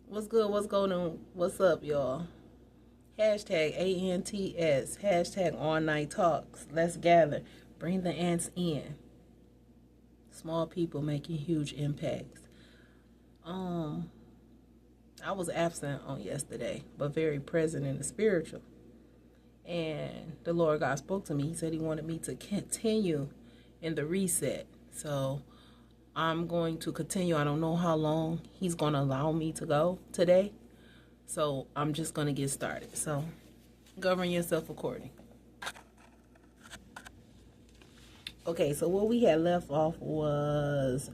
What's good? What's going on? What's up, y'all? Hashtag ANTS. Hashtag all night talks. Let's gather. Bring the ants in. Small people making huge impacts. Um, I was absent on yesterday, but very present in the spiritual. And the Lord God spoke to me. He said He wanted me to continue in the reset. So I'm going to continue. I don't know how long He's going to allow me to go today. So I'm just going to get started. So govern yourself according. Okay, so what we had left off was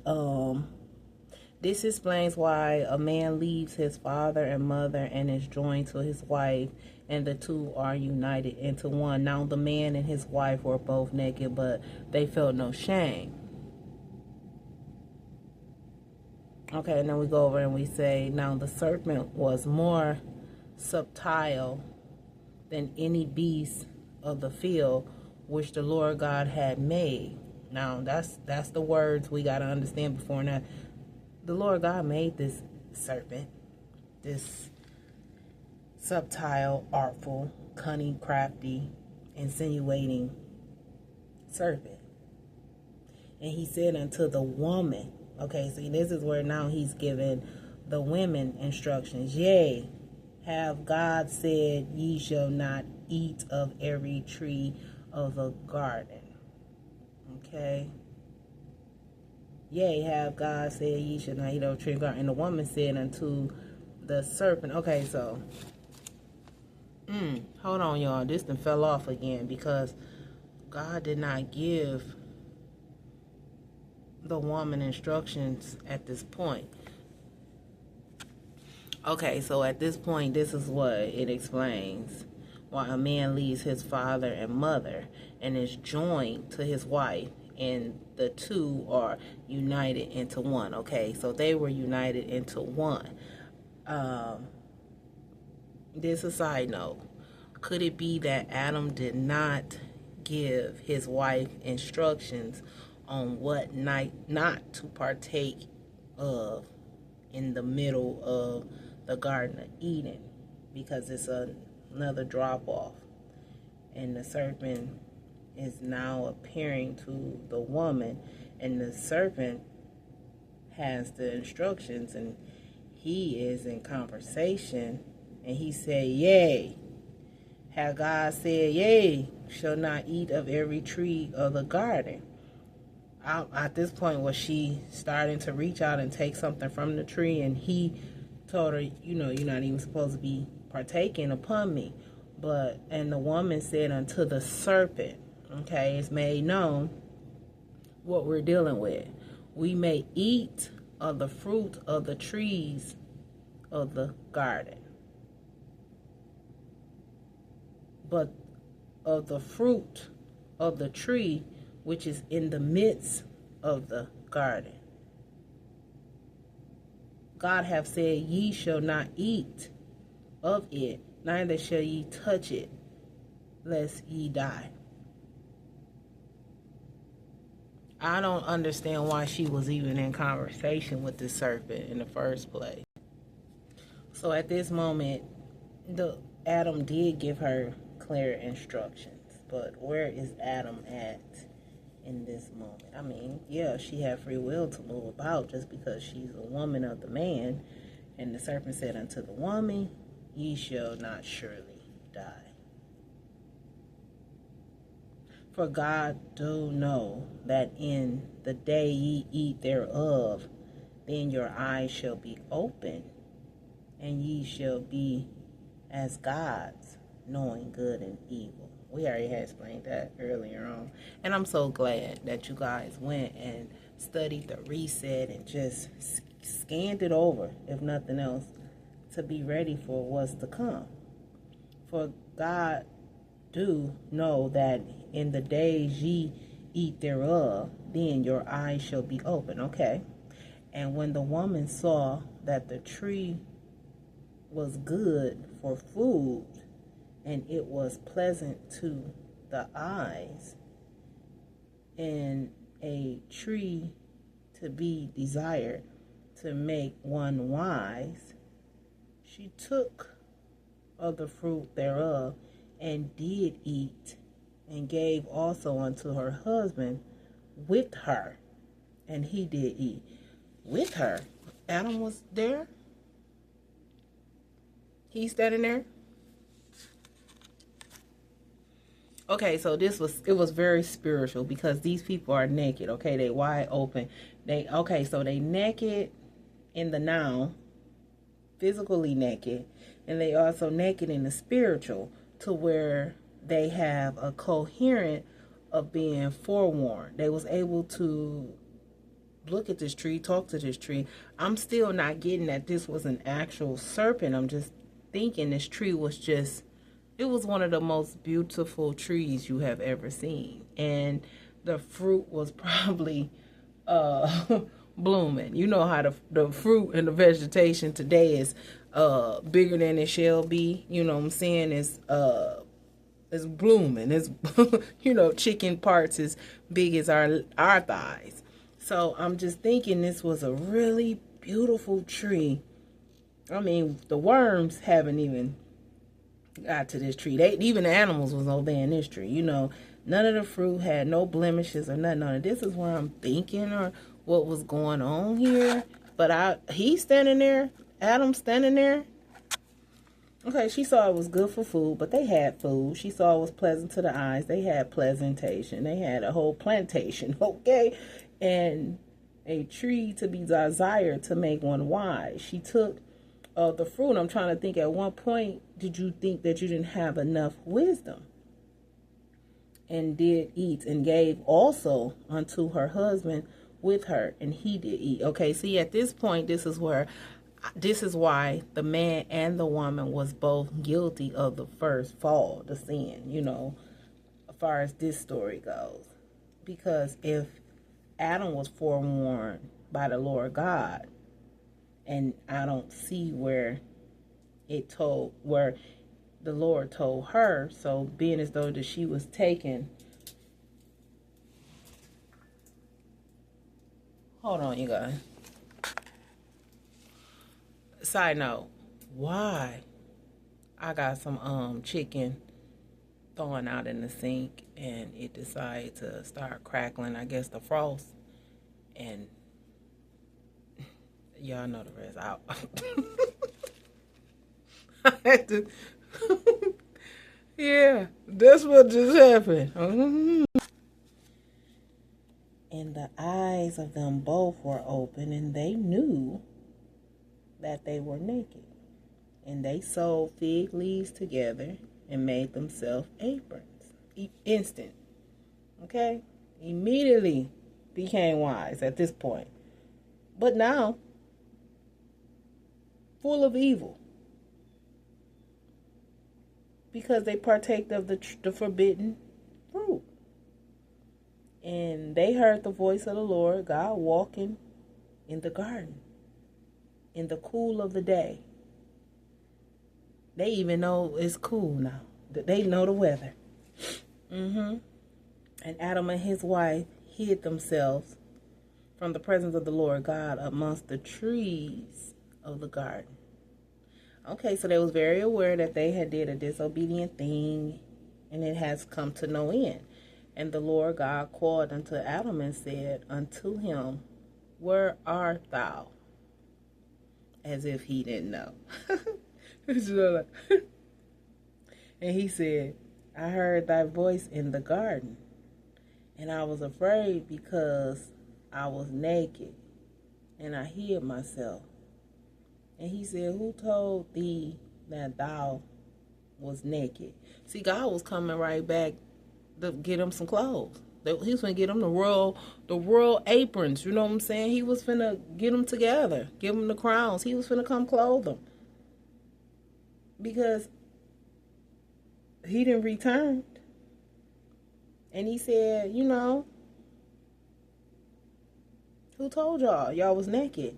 this explains why a man leaves his father and mother and is joined to his wife, and the two are united into one. Now the man and his wife were both naked, but they felt no shame. Okay, and then we go over and we say, now the serpent was more subtle than any beast of the field which the Lord God had made. Now that's the words we got to understand before now. The Lord God made this serpent, this subtle, artful, cunning, crafty, insinuating serpent. And He said unto the woman, okay, see, this is where now He's giving the women instructions. Yea, have God said, ye shall not eat of every tree of the garden. Okay. Yea, have God said, ye shall not eat of the tree of the garden. And the woman said unto the serpent. Okay, so, hold on, y'all. This done fell off again because God did not give the woman instructions at this point. Okay, so at this point, this is what it explains. Why a man leaves his father and mother and is joined to his wife, and the two are united into one. Okay, so they were united into one. This is a side note. Could it be that Adam did not give his wife instructions on what not to partake of in the middle of the Garden of Eden, because it's another drop off, and the serpent is now appearing to the woman, and the serpent has the instructions, and he is in conversation, and he said, yea, have God said, yea, shall not eat of every tree of the garden. At this point, was she starting to reach out and take something from the tree, and he told her, you're not even supposed to be partaking upon me. And the woman said unto the serpent, okay, it's made known what we're dealing with. We may eat of the fruit of the trees of the garden, but of the fruit of the tree which is in the midst of the garden, God hath said, ye shall not eat of it, neither shall ye touch it, lest ye die. I don't understand why she was even in conversation with the serpent in the first place. So at this moment, Adam did give her clear instructions, but where is Adam at in this moment? I mean, yeah, she had free will to move about just because she's a woman of the man. And the serpent said unto the woman, ye shall not surely die. For God do know that in the day ye eat thereof, then your eyes shall be opened, and ye shall be as gods, knowing good and evil. We already had explained that earlier on. And I'm so glad that you guys went and studied the reset and just scanned it over, if nothing else, to be ready for what's to come. For God do know that in the days ye eat thereof, then your eyes shall be open. Okay. And when the woman saw that the tree was good for food, and it was pleasant to the eyes, and a tree to be desired to make one wise, she took of the fruit thereof, and did eat, and gave also unto her husband with her, and he did eat. With her? Adam was there? He's standing there? Okay, so it was very spiritual, because these people are naked, okay? They wide open. So they naked in the now, physically naked, and they also naked in the spiritual, to where they have a coherent of being forewarned. They was able to look at this tree, talk to this tree. I'm still not getting that this was an actual serpent. I'm just thinking this tree was just, it was one of the most beautiful trees you have ever seen. And the fruit was probably blooming. You know how the fruit and the vegetation today is bigger than it shall be. You know what I'm saying? It's blooming. It's chicken parts as big as our thighs. So I'm just thinking this was a really beautiful tree. I mean, the worms haven't even got to this tree. Even the animals was obeying this tree. None of the fruit had no blemishes or nothing on it. This is where I'm thinking, or what was going on here. But he's standing there. Adam's standing there. Okay, she saw it was good for food, but they had food. She saw it was pleasant to the eyes. They had pleasantation. They had a whole plantation, okay? And a tree to be desired to make one wise. She took the fruit. I'm trying to think, at one point, did you think that you didn't have enough wisdom? And did eat, and gave also unto her husband with her, and he did eat. Okay, see, at this point, this is why the man and the woman was both guilty of the first fall, the sin, as far as this story goes. Because if Adam was forewarned by the Lord God, and I don't see where the Lord told her, so being as though that she was taken. Hold on, you guys. Side note, why I got some chicken thawing out in the sink, and it decided to start crackling, I guess the frost, and y'all know the rest out. I had to yeah, that's what just happened. And the eyes of them both were open, and they knew that they were naked. And they sewed fig leaves together and made themselves aprons. Instant. Okay? Immediately became wise at this point. But now, full of evil. Because they partaked of the forbidden fruit. And they heard the voice of the Lord God walking in the garden in the cool of the day. They even know it's cool now. They know the weather. And Adam and his wife hid themselves from the presence of the Lord God amongst the trees of the garden. Okay, so they was very aware that they had did a disobedient thing, and it has come to no end. And the Lord God called unto Adam and said unto him, where art thou? As if he didn't know. And he said, I heard thy voice in the garden, and I was afraid because I was naked, and I hid myself. And he said, who told thee that thou was naked? See, God was coming right back to get him some clothes. He was going to get him the royal aprons. You know what I'm saying? He was finna get them together. Give them the crowns. He was finna come clothe them. Because he didn't return. And he said, who told y'all? Y'all was naked.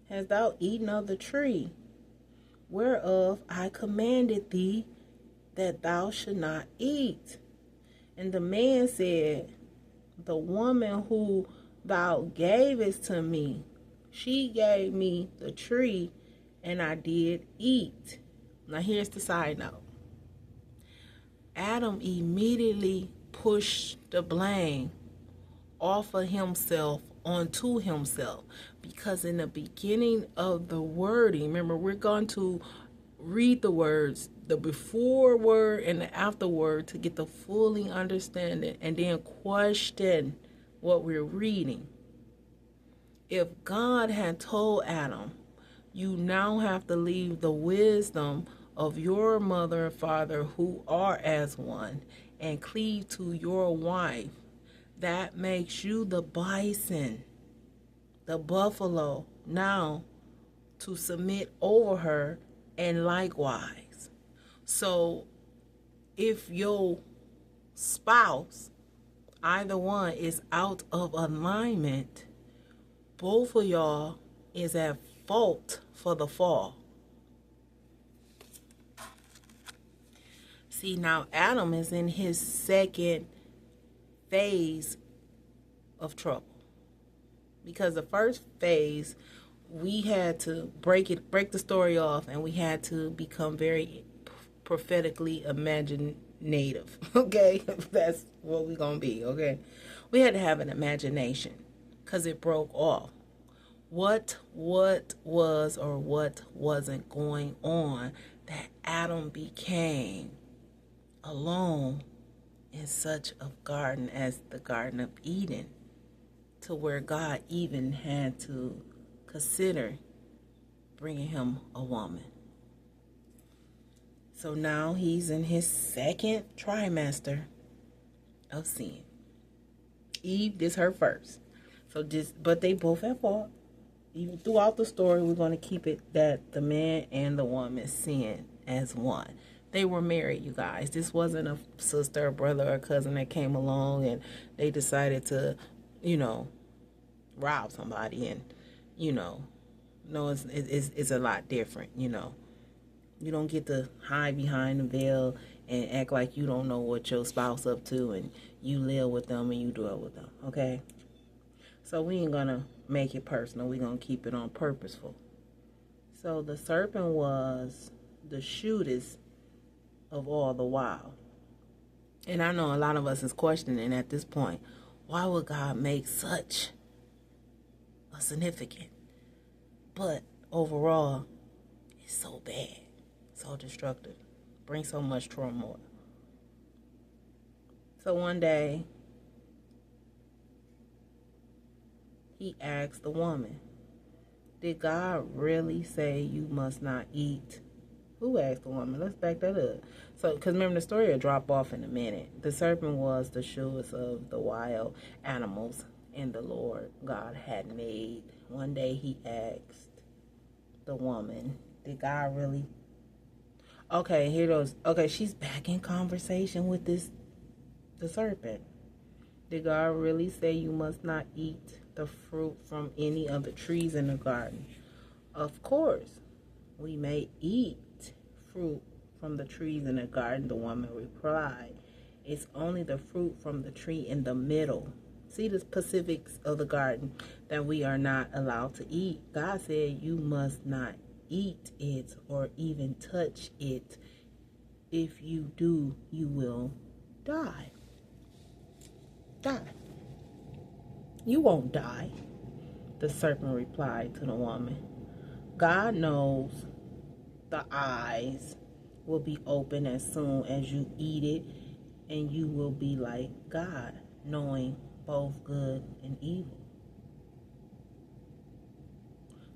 Hast thou eaten of the tree whereof I commanded thee that thou should not eat? And the man said, the woman who thou gavest to me, she gave me the tree, and I did eat. Now here's the side note. Adam immediately pushed the blame off of himself onto himself, because in the beginning of the wording, remember, we're going to read the words, the before word and the after word, to get the fully understanding, and then question what we're reading. If God had told Adam, you now have to leave the wisdom of your mother and father who are as one and cleave to your wife, that makes you the bison, the buffalo, now to submit over her, and likewise. So if your spouse, either one, is out of alignment, both of y'all is at fault for the fall. See, now Adam is in his second phase of trouble, because the first phase, we had to break the story off, and we had to become very prophetically imaginative. Okay, that's what we're gonna be. Okay, we had to have an imagination, because it broke off. What was or what wasn't going on that Adam became alone in such a garden as the Garden of Eden, to where God even had to consider bringing him a woman. So now he's in his second trimester of sin. Eve, this her first. But they both have fault. Even throughout the story, we're going to keep it that the man and the woman sin as one. They were married, you guys. This wasn't a sister, or brother, or cousin that came along and they decided to, rob somebody. And, no, it's a lot different, You don't get to hide behind the veil and act like you don't know what your spouse up to, and you live with them and you dwell with them, okay? So we ain't going to make it personal. We're going to keep it on purposeful. So the serpent was the shrewdest of all the while. And I know a lot of us is questioning at this point, why would God make such a significant? But overall, it's so bad, so destructive, brings so much turmoil. So one day, he asked the woman, did God really say you must not eat? Who asked the woman? Let's back that up. So, because remember, the story will drop off in a minute. The serpent was the shrewdest of the wild animals and the Lord God had made. One day he asked the woman, did God really? Okay, here goes. Okay, she's back in conversation with the serpent. Did God really say you must not eat the fruit from any of the trees in the garden? Of course, we may eat fruit from the trees in the garden, the woman replied. It's only the fruit from the tree in the middle. See the specifics of the garden that we are not allowed to eat. God said you must not eat it or even touch it. If you do, you will die. Die. You won't die, the serpent replied to the woman. God knows the eyes will be open as soon as you eat it, and you will be like God, knowing both good and evil.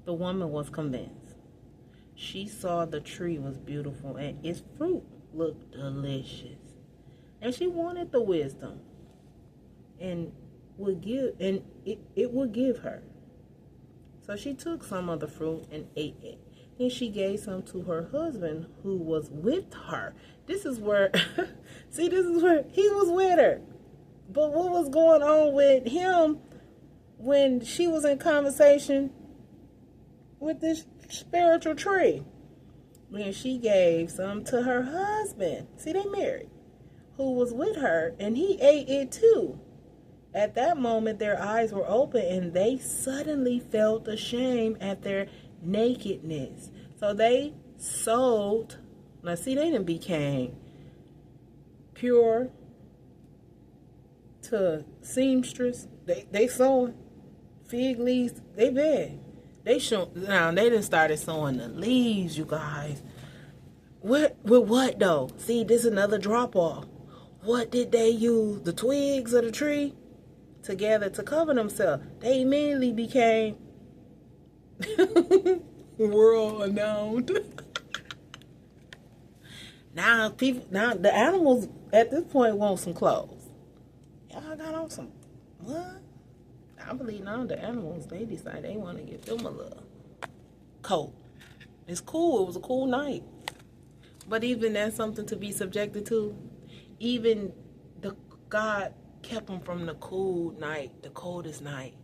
The woman was convinced. She saw the tree was beautiful and its fruit looked delicious. And she wanted the wisdom and it would give her. So she took some of the fruit and ate it. Then she gave some to her husband who was with her. This is where, see, this is where he was with her. But what was going on with him when she was in conversation with this spiritual tree? When she gave some to her husband, see, they married, who was with her, and he ate it too. At that moment, their eyes were open, and they suddenly felt ashamed at their nakedness. So they sold. Now see, they didn't became pure to seamstress. They sewing fig leaves. They bad. They show now. They done started sewing the leaves, you guys. What with what though? See, this is another drop off. What did they use? The twigs of the tree together to cover themselves. They immediately became world renowned. Now the animals at this point want some clothes. Y'all got on some what? I believe now the animals, they decide they want to get them a little coat. It's cool. It was a cool night. But even that's something to be subjected to. Even the God kept them from the cool night, the coldest night.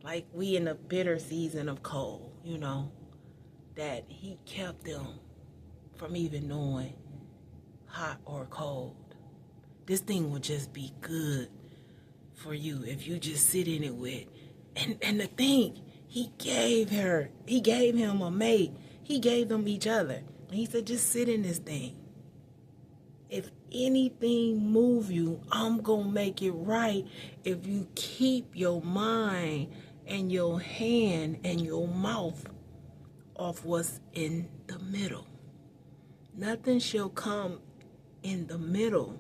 Like we in the bitter season of cold, you know, that he kept them from even knowing hot or cold. This thing would just be good for you if you just sit in it with. And the thing, he gave him a mate. He gave them each other. And he said, just sit in this thing. If anything move you, I'm going to make it right if you keep your mind and your hand and your mouth off what's in the middle. Nothing shall come in the middle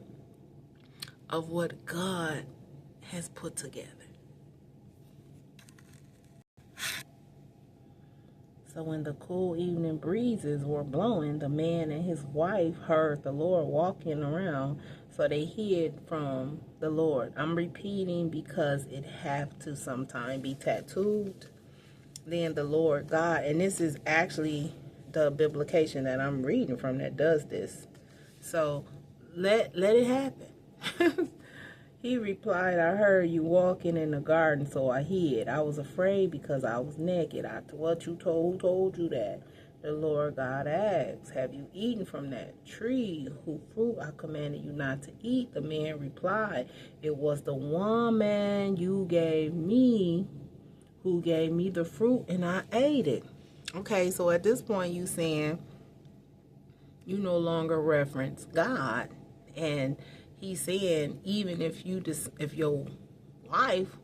of what God has put together. So when the cool evening breezes were blowing, the man and his wife heard the Lord walking around, so they hid from the Lord. I'm repeating because it have to sometime be tattooed. Then the Lord God, and this is actually the biblication that I'm reading from that does this. So let it happen. He replied, I heard you walking in the garden, so I hid. I was afraid because I was naked. Who told you that? The Lord God asked, have you eaten from that tree whose fruit I commanded you not to eat? The man replied, it was the woman you gave me who gave me the fruit, and I ate it. Okay, so at this point you saying you no longer reference God, and he's saying even if your wife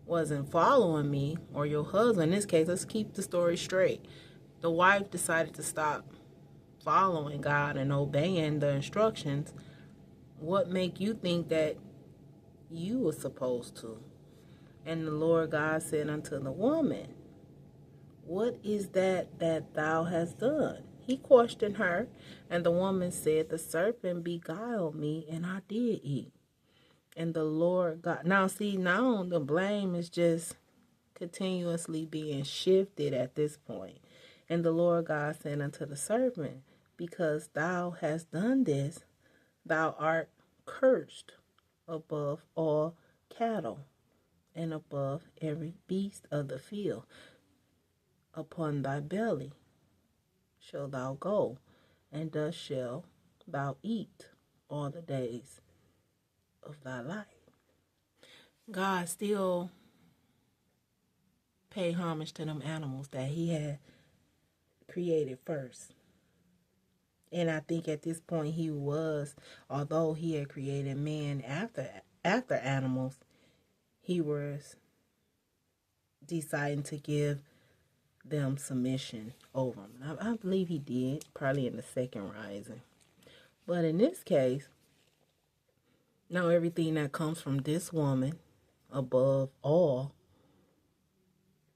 wasn't following me, or your husband, in this case, let's keep the story straight. The wife decided to stop following God and obeying the instructions. What make you think that you were supposed to? And the Lord God said unto the woman, what is that thou hast done? He questioned her, and the woman said, the serpent beguiled me, and I did eat. And the Lord God, now the blame is just continuously being shifted at this point. And the Lord God said unto the serpent, because thou hast done this, thou art cursed above all cattle, and above every beast of the field. Upon thy belly shalt thou go, and thus shalt thou eat all the days of thy life. God still paid homage to them animals that he had created first. And I think at this point although he had created man after animals, he was deciding to give them submission over them. I believe he did, probably in the second rising. But in this case, now everything that comes from this woman, above all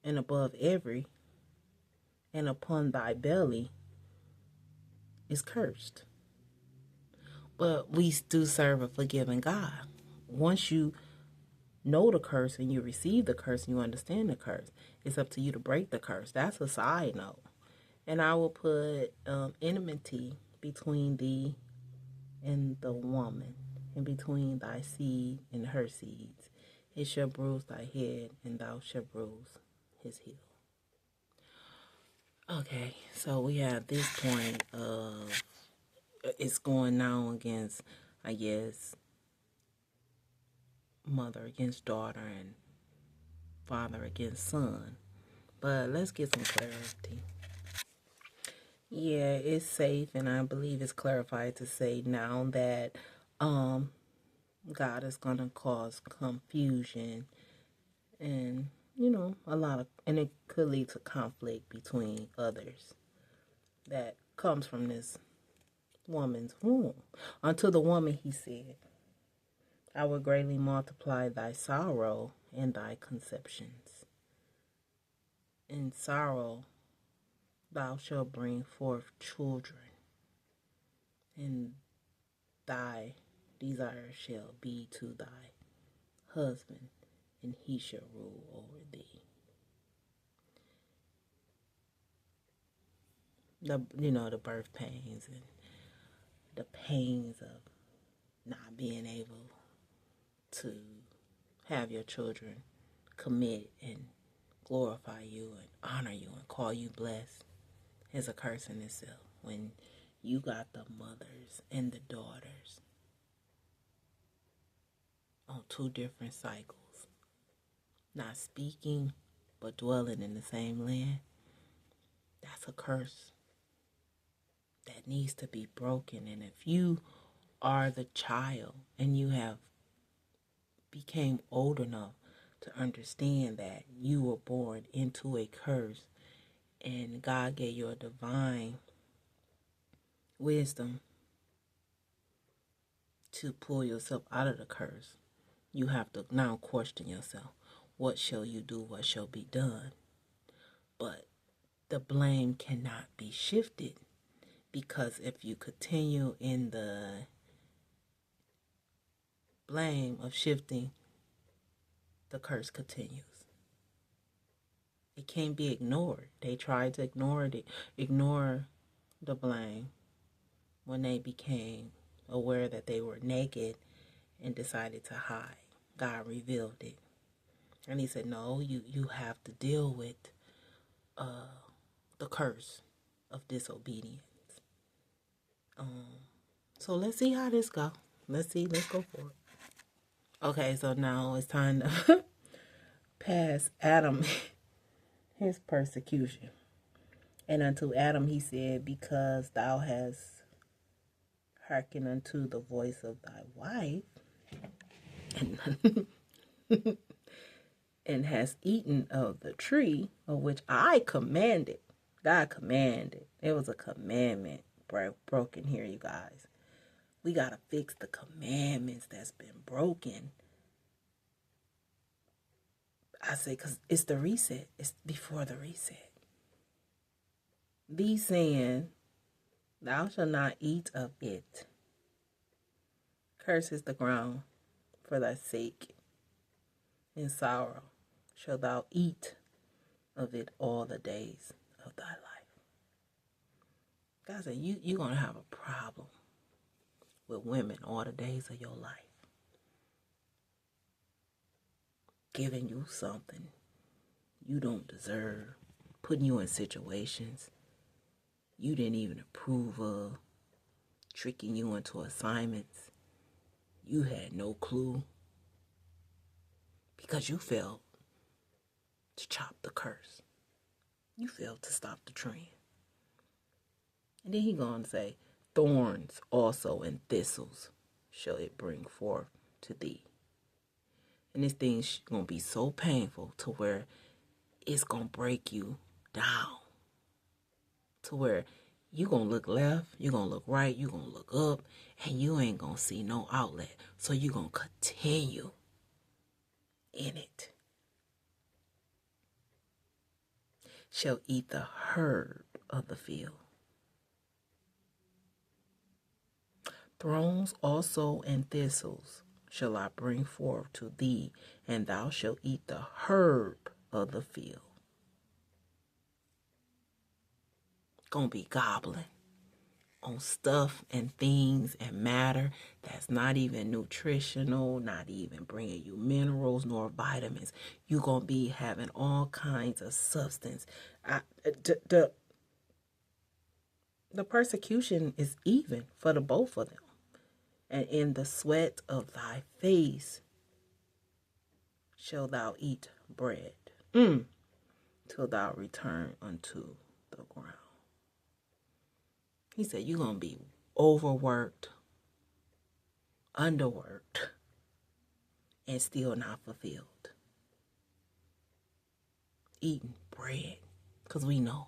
and above every, and upon thy belly, is cursed. But we do serve a forgiving God. Once you know the curse and you receive the curse and you understand the curse, it's up to you to break the curse. That's a side note. And I will put enmity between thee and the woman, and between thy seed and her seeds. It shall bruise thy head, and thou shalt bruise his heel. Okay, so we have this point of it's going now against, I guess, mother against daughter and father against son. But let's get some clarity. Yeah, it's safe, and I believe it's clarified to say now that um, God is going to cause confusion and, and it could lead to conflict between others that comes from this woman's womb. Unto the woman he said, I will greatly multiply thy sorrow and thy conceptions. In sorrow thou shalt bring forth children, and thy desire shall be to thy husband, and he shall rule over thee. The birth pains and the pains of not being able to have your children commit and glorify you and honor you and call you blessed is a curse in itself. When you got the mothers and the daughters on two different cycles, not speaking but dwelling in the same land, that's a curse that needs to be broken. And if you are the child and you have became old enough to understand that you were born into a curse and God gave you a divine wisdom to pull yourself out of the curse, you have to now question yourself. What shall you do? What shall be done? But the blame cannot be shifted, because if you continue in the blame of shifting, the curse continues. It can't be ignored. They tried to ignore the blame when they became aware that they were naked and decided to hide. God revealed it. And he said, no, you have to deal with the curse of disobedience. So let's see how this go. Let's go for it. Okay, so now it's time to pass Adam his persecution. And unto Adam he said, because thou hast hearkened unto the voice of thy wife, and hast eaten of the tree of which I commanded. God commanded. It was a commandment broken here, you guys. We got to fix the commandments that's been broken. I say because it's the reset. It's before the reset. Thee saying, thou shalt not eat of it. Curses the ground for thy sake. In sorrow shalt thou eat of it all the days of thy life. God said, you're going to have a problem with women all the days of your life. Giving you something you don't deserve. Putting you in situations you didn't even approve of. Tricking you into assignments you had no clue. Because you failed to chop the curse. You failed to stop the trend. And then he going to say, thorns also and thistles shall it bring forth to thee. And this thing's going to be so painful to where it's going to break you down. To where you're going to look left, you're going to look right, you're going to look up, and you ain't going to see no outlet. So you're going to continue in it. Shall eat the herb of the field. Thorns also and thistles shall I bring forth to thee, and thou shalt eat the herb of the field. Gonna be gobbling on stuff and things and matter that's not even nutritional, not even bringing you minerals nor vitamins. You're gonna be having all kinds of substance. The persecution is even for the both of them. And in the sweat of thy face shalt thou eat bread, till thou return unto the ground. He said, you're going to be overworked, underworked, and still not fulfilled. Eating bread. Because we know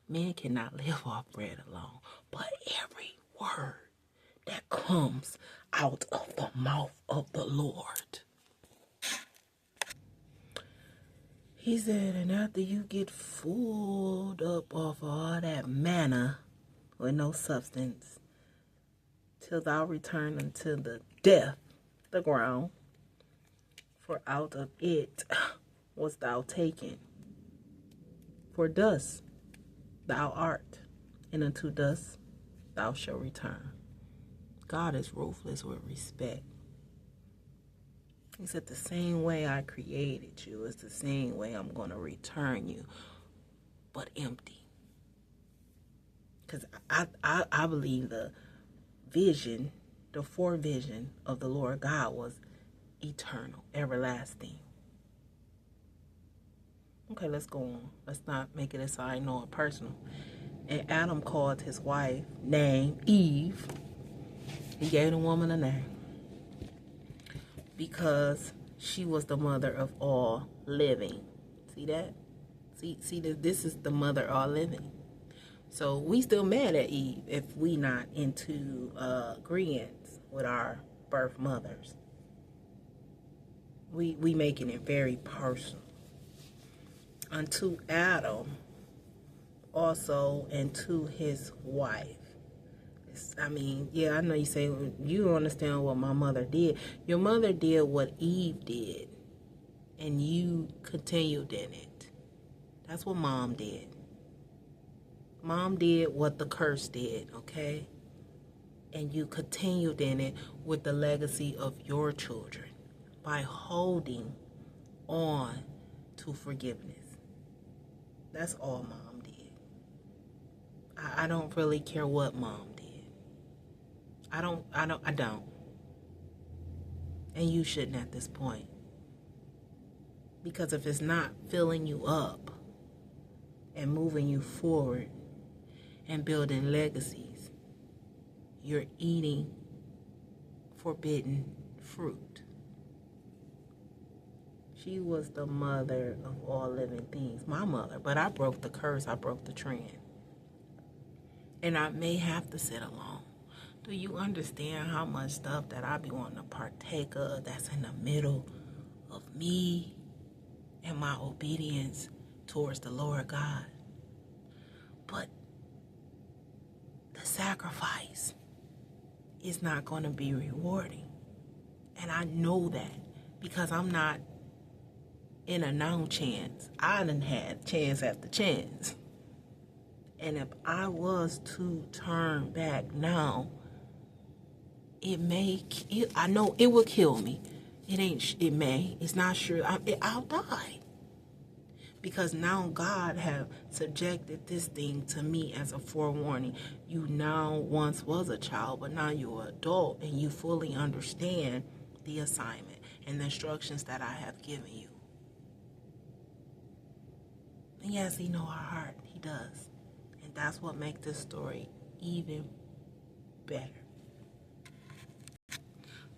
men cannot live off bread alone. But every word that comes out of the mouth of the Lord. He said, and after you get full up off of all that manna with no substance, till thou return unto the death, the ground, for out of it was thou taken. For dust thou art, and unto dust thou shalt return. God is ruthless with respect. He said, the same way I created you is the same way I'm going to return you, but empty. Because I believe the vision, the forevision of the Lord God was eternal, everlasting. Okay, let's go on. Let's not make it a side note personal. And Adam called his wife name Eve. He gave the woman a name because she was the mother of all living. See that? See that this is the mother of all living. So we still mad at Eve if we not into agreement with our birth mothers. We making it very personal. Unto Adam also and to his wife. I mean, yeah, I know you say you don't understand what my mother did. Your mother did what Eve did, and you continued in it. That's what mom did. Mom did what the curse did, okay? And you continued in it with the legacy of your children by holding on to forgiveness. That's all mom did. I don't really care what mom did. I don't. And you shouldn't at this point. Because if it's not filling you up and moving you forward and building legacies, you're eating forbidden fruit. She was the mother of all living things, my mother. But I broke the curse. I broke the trend. And I may have to sit alone. Do you understand how much stuff that I be wanting to partake of that's in the middle of me and my obedience towards the Lord God? But the sacrifice is not going to be rewarding. And I know that because I'm not in a now chance. I done had chance after chance. And if I was to turn back now, I know it will kill me. It's not sure. I'll die. Because now God have subjected this thing to me as a forewarning. You now once was a child, but now you're an adult and you fully understand the assignment and the instructions that I have given you. And yes, he know our heart. He does. And that's what makes this story even better.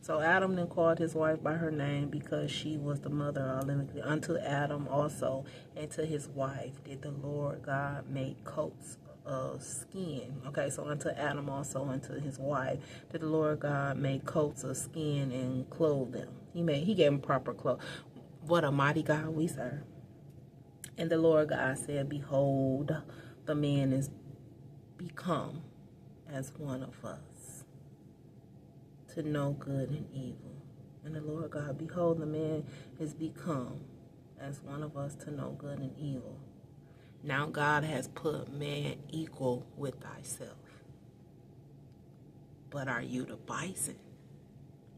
So Adam then called his wife by her name because she was the mother of living. Unto Adam also and to his wife did the Lord God make coats of skin. Okay, so unto Adam also and to his wife did the Lord God make coats of skin and clothe them. He gave them proper clothes. What a mighty God we serve. And the Lord God said, behold, the man is become as one of us, to know good and evil. And the Lord God, behold, the man is become as one of us to know good and evil. Now God has put man equal with thyself. But are you the bison?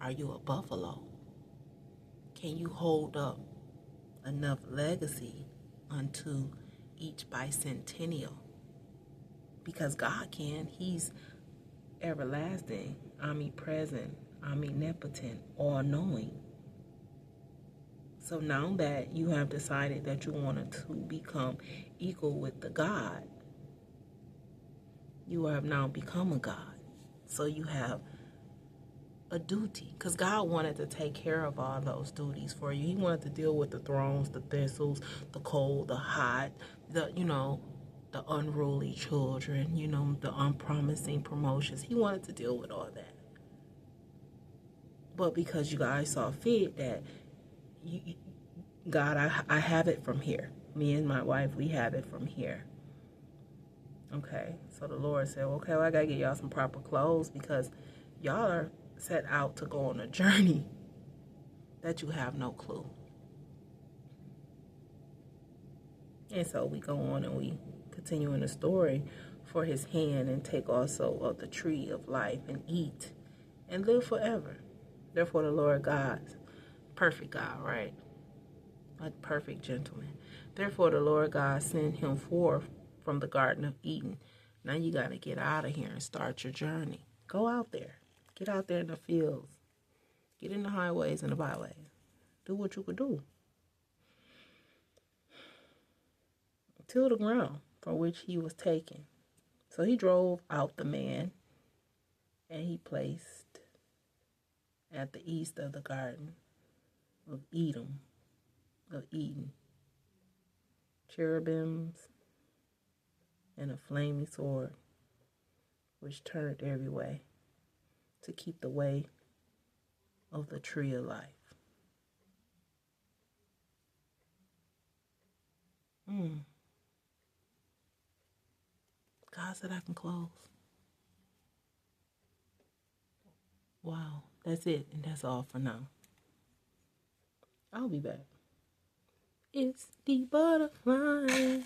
Are you a buffalo? Can you hold up enough legacy unto each bicentennial? Because God can. He's everlasting, omnipresent, omnipotent, all-knowing. So now that you have decided that you wanted to become equal with the God, You have now become a God. So you have a duty, because God wanted to take care of all those duties for you. He wanted to deal with the thrones, the thistles, the cold, the hot, the the unruly children, the unpromising promotions. He wanted to deal with all that. But because you guys saw fit that God, I have it from here. Me and my wife, we have it from here. Okay, so the Lord said, okay, well, I gotta get y'all some proper clothes, because y'all are set out to go on a journey that you have no clue. And so we go on and we continue in the story. For his hand, and take also of the tree of life, and eat and live forever. Therefore the Lord God, perfect God, right? A perfect gentleman. Therefore the Lord God sent him forth from the Garden of Eden. Now you got to get out of here and start your journey. Go out there. Get out there in the fields. Get in the highways and the byways. Do what you could do. Till the ground from which he was taken. So he drove out the man, and he placed at the east of the Garden of Eden, cherubims and a flaming sword, which turned every way to keep the way of the tree of life. God said I can close. Wow, that's it, and that's all for now. I'll be back. It's the butterfly.